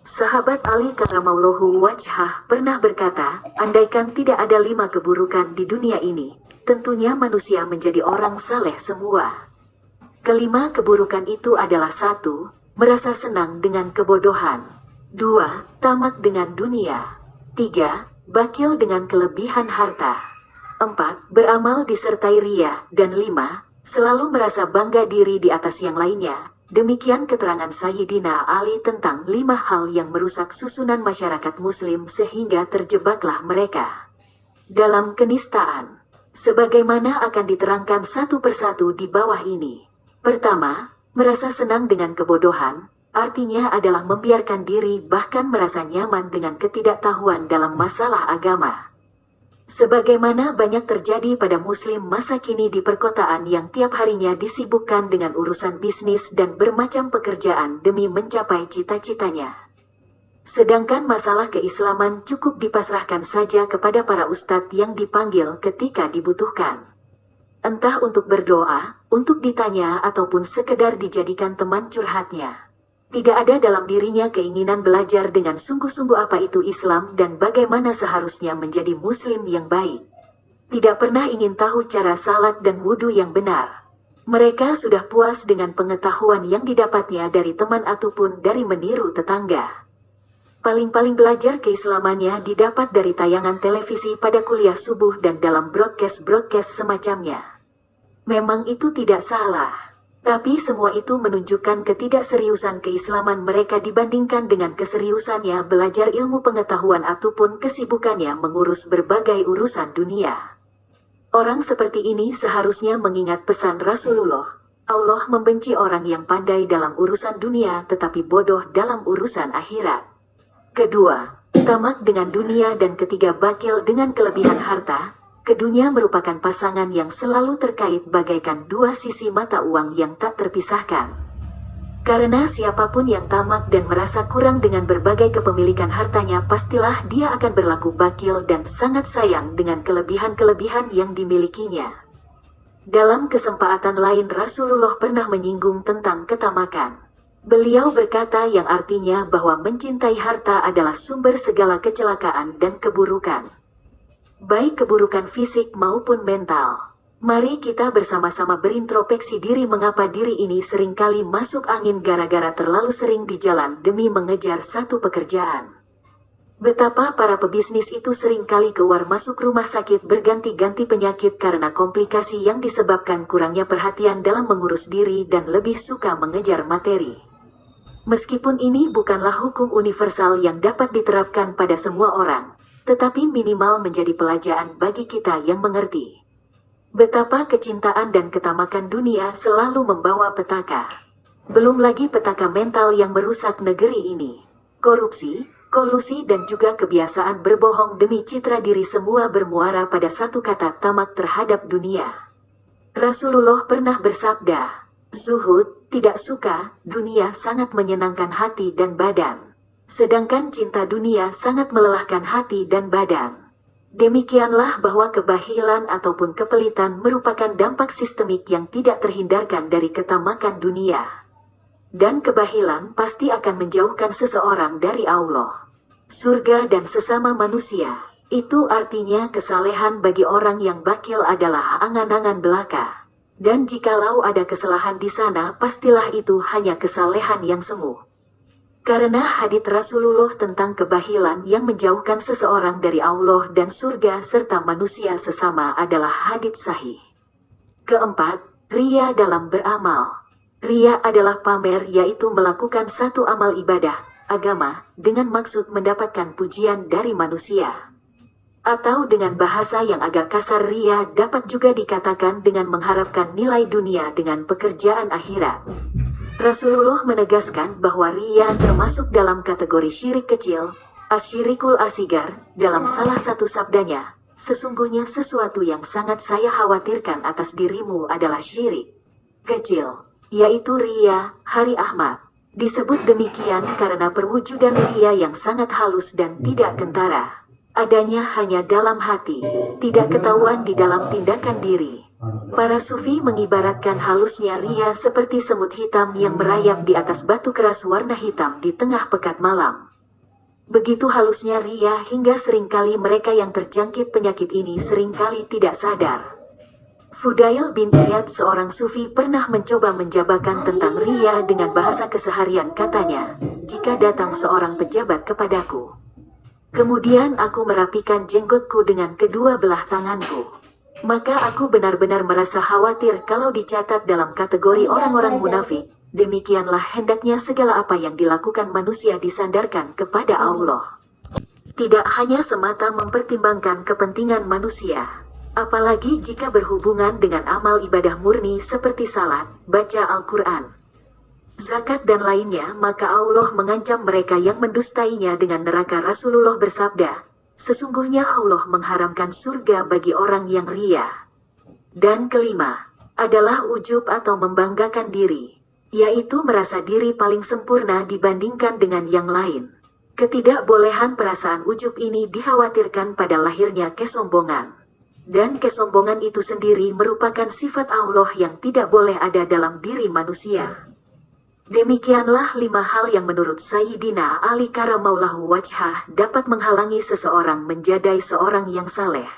Sahabat Ali karramallahu wajhah pernah berkata, andaikan tidak ada 5 keburukan di dunia ini, tentunya manusia menjadi orang saleh semua. Kelima keburukan itu adalah: 1. Merasa senang dengan kebodohan. 2. Tamak dengan dunia. 3. Bakil dengan kelebihan harta. 4. Beramal disertai riya. Dan 5. Selalu merasa bangga diri di atas yang lainnya. Demikian keterangan Sayyidina Ali tentang 5 hal yang merusak susunan masyarakat muslim sehingga terjebaklah mereka dalam kenistaan. Sebagaimana akan diterangkan satu persatu di bawah ini. Pertama, merasa senang dengan kebodohan, artinya adalah membiarkan diri bahkan merasa nyaman dengan ketidaktahuan dalam masalah agama. Sebagaimana banyak terjadi pada muslim masa kini di perkotaan yang tiap harinya disibukkan dengan urusan bisnis dan bermacam pekerjaan demi mencapai cita-citanya. Sedangkan masalah keislaman cukup dipasrahkan saja kepada para ustadz yang dipanggil ketika dibutuhkan. Entah untuk berdoa, untuk ditanya ataupun sekedar dijadikan teman curhatnya. Tidak ada dalam dirinya keinginan belajar dengan sungguh-sungguh apa itu Islam dan bagaimana seharusnya menjadi muslim yang baik. Tidak pernah ingin tahu cara salat dan wudhu yang benar. Mereka sudah puas dengan pengetahuan yang didapatnya dari teman ataupun dari meniru tetangga. Paling-paling belajar keislamannya didapat dari tayangan televisi pada kuliah subuh dan dalam broadcast-broadcast semacamnya. Memang itu tidak salah. Tapi semua itu menunjukkan ketidakseriusan keislaman mereka dibandingkan dengan keseriusannya belajar ilmu pengetahuan ataupun kesibukannya mengurus berbagai urusan dunia. Orang seperti ini seharusnya mengingat pesan Rasulullah. Allah membenci orang yang pandai dalam urusan dunia tetapi bodoh dalam urusan akhirat. Kedua, tamak dengan dunia dan ketiga bakil dengan kelebihan harta. Keduanya merupakan pasangan yang selalu terkait bagaikan dua sisi mata uang yang tak terpisahkan. Karena siapapun yang tamak dan merasa kurang dengan berbagai kepemilikan hartanya pastilah dia akan berlaku bakil dan sangat sayang dengan kelebihan-kelebihan yang dimilikinya. Dalam kesempatan lain Rasulullah pernah menyinggung tentang ketamakan. Beliau berkata yang artinya bahwa mencintai harta adalah sumber segala kecelakaan dan keburukan. Baik keburukan fisik maupun mental. Mari kita bersama-sama berintrospeksi diri mengapa diri ini seringkali masuk angin gara-gara terlalu sering di jalan demi mengejar satu pekerjaan. Betapa para pebisnis itu seringkali keluar masuk rumah sakit berganti-ganti penyakit karena komplikasi yang disebabkan kurangnya perhatian dalam mengurus diri dan lebih suka mengejar materi. Meskipun ini bukanlah hukum universal yang dapat diterapkan pada semua orang, tetapi minimal menjadi pelajaran bagi kita yang mengerti betapa kecintaan dan ketamakan dunia selalu membawa petaka. Belum lagi petaka mental yang merusak negeri ini. Korupsi, kolusi dan juga kebiasaan berbohong demi citra diri semua bermuara pada satu kata tamak terhadap dunia. Rasulullah pernah bersabda, zuhud, tidak suka, dunia sangat menyenangkan hati dan badan. Sedangkan cinta dunia sangat melelahkan hati dan badan. Demikianlah bahwa kebahilan ataupun kepelitan merupakan dampak sistemik yang tidak terhindarkan dari ketamakan dunia. Dan kebahilan pasti akan menjauhkan seseorang dari Allah, surga dan sesama manusia. Itu artinya kesalehan bagi orang yang bakil adalah angan-angan belaka. Dan jikalau ada kesalahan di sana pastilah itu hanya kesalehan yang semu. Karena hadits Rasulullah tentang kebahilan yang menjauhkan seseorang dari Allah dan surga serta manusia sesama adalah hadits sahih. Keempat, riya dalam beramal. Riya adalah pamer yaitu melakukan satu amal ibadah, agama, dengan maksud mendapatkan pujian dari manusia. Atau dengan bahasa yang agak kasar riya dapat juga dikatakan dengan mengharapkan nilai dunia dengan pekerjaan akhirat. Rasulullah menegaskan bahwa riya termasuk dalam kategori syirik kecil, asyirikul asigar, dalam salah satu sabdanya, sesungguhnya sesuatu yang sangat saya khawatirkan atas dirimu adalah syirik kecil, yaitu riya, hari Ahmad. Disebut demikian karena perwujudan riya yang sangat halus dan tidak kentara. Adanya hanya dalam hati, tidak ketahuan di dalam tindakan diri. Para sufi mengibaratkan halusnya riya seperti semut hitam yang merayap di atas batu keras warna hitam di tengah pekat malam. Begitu halusnya ria hingga seringkali mereka yang terjangkit penyakit ini seringkali tidak sadar. Fudail bin Iyad, seorang sufi, pernah mencoba menjabarkan tentang ria dengan bahasa keseharian. Katanya, jika datang seorang pejabat kepadaku, kemudian aku merapikan jenggotku dengan kedua belah tanganku, maka aku benar-benar merasa khawatir kalau dicatat dalam kategori orang-orang munafik. Demikianlah hendaknya segala apa yang dilakukan manusia disandarkan kepada Allah. Tidak hanya semata mempertimbangkan kepentingan manusia, apalagi jika berhubungan dengan amal ibadah murni seperti salat, baca Al-Quran, zakat dan lainnya, maka Allah mengancam mereka yang mendustainya dengan neraka. Rasulullah bersabda, sesungguhnya Allah mengharamkan surga bagi orang yang ria. Dan kelima, adalah ujub atau membanggakan diri, yaitu merasa diri paling sempurna dibandingkan dengan yang lain. Ketidakbolehan perasaan ujub ini dikhawatirkan pada lahirnya kesombongan. Dan kesombongan itu sendiri merupakan sifat Allah yang tidak boleh ada dalam diri manusia. Demikianlah 5 hal yang menurut Sayyidina Ali Karamallahu Wajhah dapat menghalangi seseorang menjadi seorang yang saleh.